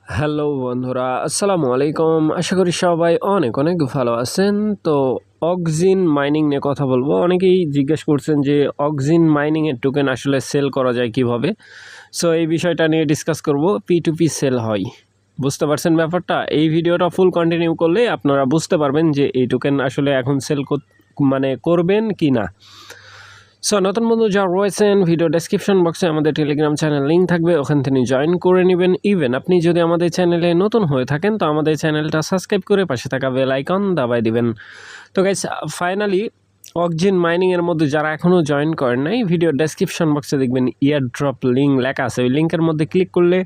Hello বন্ধুরা, আসসালামু আলাইকুম। আশা করি সবাই অনেক অনেক ভালো আছেন। তো অক্সিন মাইনিং নিয়ে কথা বলবো। অনেকেই জিজ্ঞেস করছেন যে অক্সিন মাইনিংয়ের টোকেন আসলে সেল করা যায় কিভাবে। সো এই বিষয়টা নিয়ে ডিসকাস করব। P2P সেল হয়, বুঝতে পারছেন ব্যাপারটা। এই ভিডিওটা ফুল কন্টিনিউ করলে আপনারা বুঝতে পারবেন যে এই টোকেন আসলে এখন সেল করবেন কি না। সো নতুন বন্ধু যারা রয়েছেন, ভিডিও ডেসক্রিপশন বক্সে আমাদের টেলিগ্রাম চ্যানেল লিঙ্ক থাকবে, ওখান থেকে জয়েন করে নেবেন। ইভেন আপনি যদি আমাদের চ্যানেলে নতুন হয়ে থাকেন তো আমাদের চ্যানেলটা সাবস্ক্রাইব করে পাশে থাকা বেল আইকন দাবাই দিবেন। তো গাইস, ফাইনালি অক্সিন মাইনিংয়ের মধ্যে যারা এখনও জয়েন করেন নাই, ভিডিও ডেসক্রিপশন বক্সে দেখবেন ইয়ার ড্রপ লিঙ্ক লেখা আছে। ওই লিঙ্কের মধ্যে ক্লিক করলে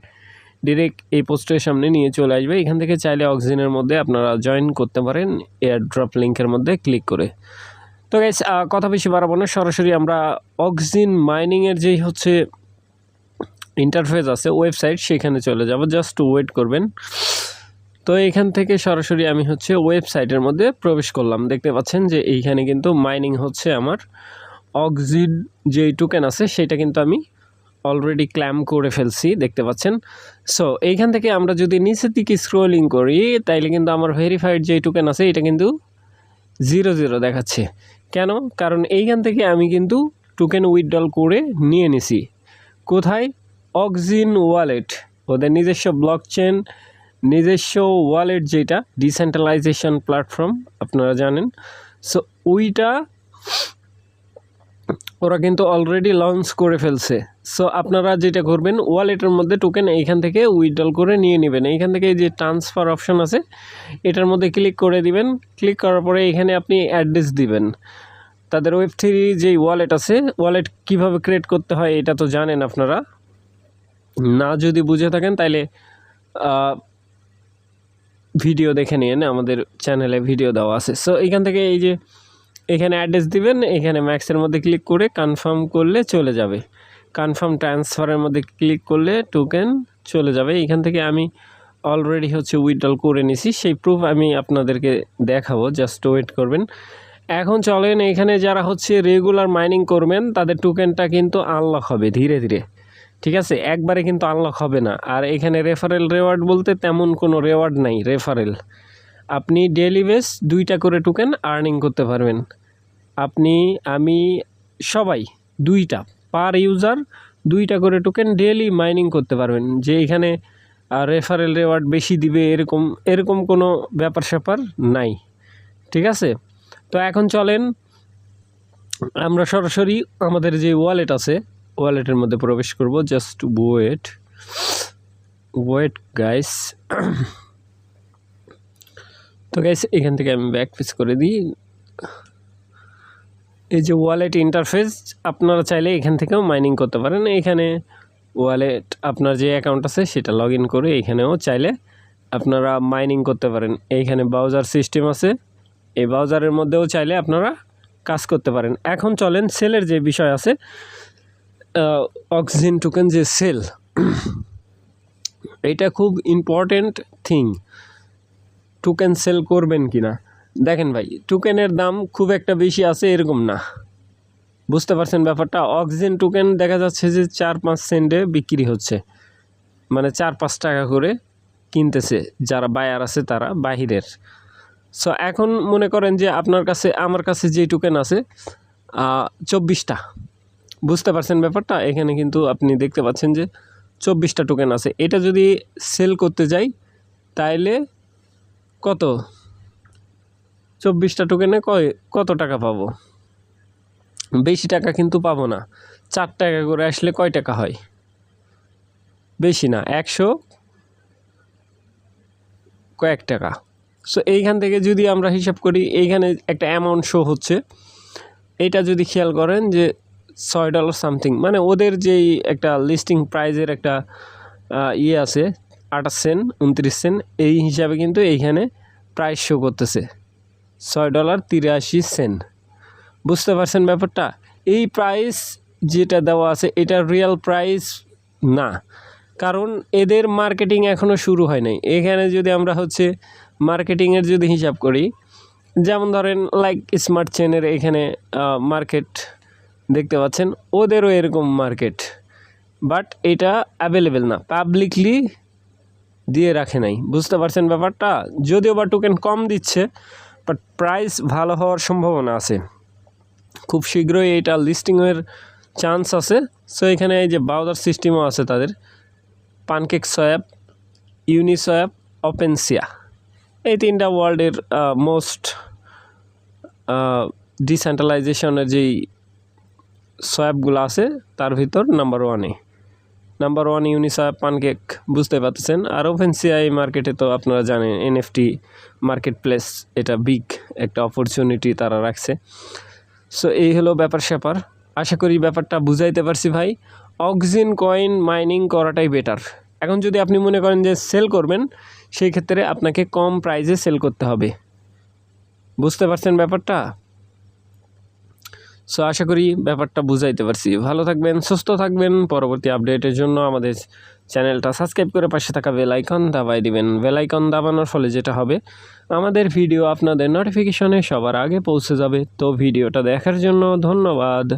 ডিরেক্ট এই পোস্টের সামনে নিয়ে চলে আসবে। এখান থেকে চাইলে অক্সিনের মধ্যে আপনারা জয়েন করতে পারেন এয়ার ড্রপ লিঙ্কের মধ্যে ক্লিক করে। তো গাইস, কথা বেশি বাড়াবো না, সরাসরি আমরা অক্সিন মাইনিংয়ের যেই হচ্ছে ইন্টারফেস আছে ওয়েবসাইট, সেখানে চলে যাব। জাস্ট ওয়েট করবেন। তো এইখান থেকে সরাসরি আমি হচ্ছে ওয়েবসাইটের মধ্যে প্রবেশ করলাম। দেখতে পাচ্ছেন যে এইখানে কিন্তু মাইনিং হচ্ছে আমার অক্সিন যেই টোকেন আছে সেটা কিন্তু আমি অলরেডি ক্লেম করে ফেলছি, দেখতে পাচ্ছেন। সো এইখান থেকে আমরা যদি নিচের দিকে স্ক্রলিং করি তাইলে কিন্তু আমার ভেরিফাইড যেই টোকেন আছে এটা কিন্তু 0 দেখাচ্ছে। কেন? কারণ এইখান থেকে আমি কিন্তু টোকেন উইথড্রল করে নিয়ে নিছি। কোথায়? অক্সিন ওয়ালেট, ওদের নিজস্ব ব্লকচেন, নিজস্ব ওয়ালেট, যেটা ডিসেন্ট্রালাইজেশন প্ল্যাটফর্ম আপনারা জানেন। সো ওইটা ওরা কিন্তু অলরেডি লঞ্চ করে ফেলছে। সো আপনারা যেটা করবেন, ওয়ালেটের মধ্যে টোকেন এইখান থেকে উইথড্রল করে নিয়ে নেবেন। এইখান থেকে যে ট্রান্সফার অপশন আছে এটার মধ্যে ক্লিক করে দিবেন। ক্লিক করার পরে এখানে আপনি অ্যাড্রেস দিবেন। তাদের Web3 যেই ওয়ালেট আছে, ওয়ালেট কিভাবে ক্রিয়েট করতে হয় এটা তো জানেন আপনারা। না যদি বুঝে থাকেন তাইলে ভিডিও দেখে নিন, আমাদের চ্যানেলে ভিডিও দেওয়া আছে। সো এইখান থেকে এই যে এখানে অ্যাড্রেস দিবেন, এখানে ম্যাক্সের মধ্যে ক্লিক করে কনফার্ম করলে চলে যাবে। কনফার্ম ট্রান্সফারের মধ্যে ক্লিক করলে টোকেন চলে যাবে। এখান থেকে আমি অলরেডি হচ্ছে উইথড্রল করে নিছি, সেই প্রুফ আমি আপনাদেরকে দেখাবো। জাস্ট ওয়েট করবেন। এখন চলেন, এখানে যারা হচ্ছে রেগুলার মাইনিং করবেন তাদের টোকেনটা কিন্তু আনলক হবে ধীরে ধীরে, ঠিক আছে? একবারে কিন্তু আনলক হবে না। আর এখানে রেফারেল রেওয়ার্ড বলতে তেমন কোনো রেওয়ার্ড নাই। রেফারেল আপনি ডেইলি বেস 2টা করে টোকেন আর্নিং করতে পারবেন। আপনি, আমি, সবাই 2টা পার ইউজার 2টা করে টোকেন ডেইলি মাইনিং করতে পারবেন। যে এখানে রেফারেল রেওয়ার্ড বেশি দিবে এরকম কোনো ব্যাপার স্যাপার নাই, ঠিক আছে? তো এখন চলেন আমরা সরাসরি আমাদের যে ওয়ালেট আছে ওয়ালেটের মধ্যে প্রবেশ করব। Just wait guys. তো গাইস, এখান থেকে আমি ব্যাক পিস করে দিই। এই যে ওয়ালেট ইন্টারফেস, আপনারা চাইলে এখান থেকেও মাইনিং করতে পারেন। এখানে ওয়ালেট আপনার যে অ্যাকাউন্ট আছে সেটা লগ ইন করে এখানেও চাইলে আপনারা মাইনিং করতে পারেন। এইখানে ব্রাউজার সিস্টেম আছে, এই ব্রাউজারের মধ্যেও চাইলে আপনারা কাজ করতে পারেন। এখন চলেন সেলের যে বিষয় আছে, অক্সিন টোকেন যে সেল, এটা খুব ইম্পর্টেন্ট থিং। টোকেন সেল করবেন কি না, দেখেন ভাই, টোকেনের দাম খুব একটা বেশি আছে এরকম না, বুঝতে পারছেন ব্যাপারটা। অক্সিজেন টোকেন দেখা যাচ্ছে যে 4-5 সেন্টে বিক্রি হচ্ছে, মানে 4-5 টাকা করে কিনতেছে যারা বায়ার আছে তারা বাহিরের। সো এখন মনে করেন যে আপনার কাছে, আমার কাছে যে টোকেন আছে 24টা, বুঝতে পারছেন ব্যাপারটা। এখানে কিন্তু আপনি দেখতে পাচ্ছেন যে 24টা টোকেন আছে। এটা যদি সেল করতে যাই তাইলে কত, 24টা টোকেনে কত টাকা পাবো? বেশি টাকা কিন্তু পাবো না। 4 টাকা করে আসলে কয় টাকা হয়? বেশি না, 100 কয়েক টাকা। সো এইখান থেকে যদি আমরা হিসাব করি, এইখানে একটা অ্যামাউন্ট শো হচ্ছে। এটা যদি খেয়াল করেন যে $6 সামথিং, মানে ওদের যেই একটা লিস্টিং প্রাইজের একটা ইয়ে আছে 28 সেন্ট 29 সেন্ট, এই হিসাবে কিন্তু এইখানে প্রাইস শো করতেছে $6.83। বুঝতে পারছেন ব্যাপারটা। এই প্রাইস যেটা দেওয়া আছে এটা রিয়েল প্রাইস না, কারণ এদের মার্কেটিং এখনও শুরু হয় নাই। এখানে যদি আমরা হচ্ছে মার্কেটিংয়ের যদি হিসাব করি, যেমন ধরেন লাইক স্মার্ট চেনের এখানে মার্কেট দেখতে পাচ্ছেন, ওদেরও এরকম মার্কেট, বাট এটা অ্যাভেলেবেল না, পাবলিকলি দিয়ে রাখে নাই। বুঝতে পারছেন ব্যাপারটা? যদিও বা টোকেন কম দিচ্ছে, বাট প্রাইস ভালো হওয়ার সম্ভাবনা আছে। খুব শীঘ্রই এইটা লিস্টিংয়ের চান্স আছে। সো এখানে এই যে ব্রাউজার সিস্টেমও আছে তাদের, পানকেক সোয়াপ, ইউনিসোয়াপ, ওপেনসিয়া, এই তিনটা ওয়ার্ল্ডের মোস্ট ডিসেন্ট্রালাইজেশনের যেই সোয়াপগুলো আছে তার ভিতর নাম্বার ওয়ান ইউনিসোয়াপ, পানকেক, বুঝতে পারতেছেন। আর ওপেনসিয়া এই মার্কেটে তো আপনারা জানেন এনএফটি মার্কেট প্লেস, এটা বিগ একটা অপরচুনিটি তারা রাখছে। সো এই হলো ব্যাপার স্যাপার। আশা করি ব্যাপারটা বুঝাইতে পারছি ভাই। অক্সিন কয়েন মাইনিং করাটাই বেটার। এখন যদি আপনি মনে করেন যে সেল করবেন, সেই ক্ষেত্রে আপনাকে কম প্রাইসে সেল করতে হবে। বুঝতে পারছেন ব্যাপারটা? সো আশা করি ব্যাপারটা বুঝাইতে পারছি। ভালো থাকবেন, সুস্থ থাকবেন। পরবর্তী আপডেটের জন্য আমাদের চ্যানেলটা সাবস্ক্রাইব করে পাশে থাকা বেল আইকন দাবাই দিবেন। বেল আইকন দাবানোর ফলে যেটা হবে, আমাদের ভিডিও আপনাদের নোটিফিকেশনে সবার আগে পৌঁছে যাবে। তো ভিডিওটা দেখার জন্য ধন্যবাদ।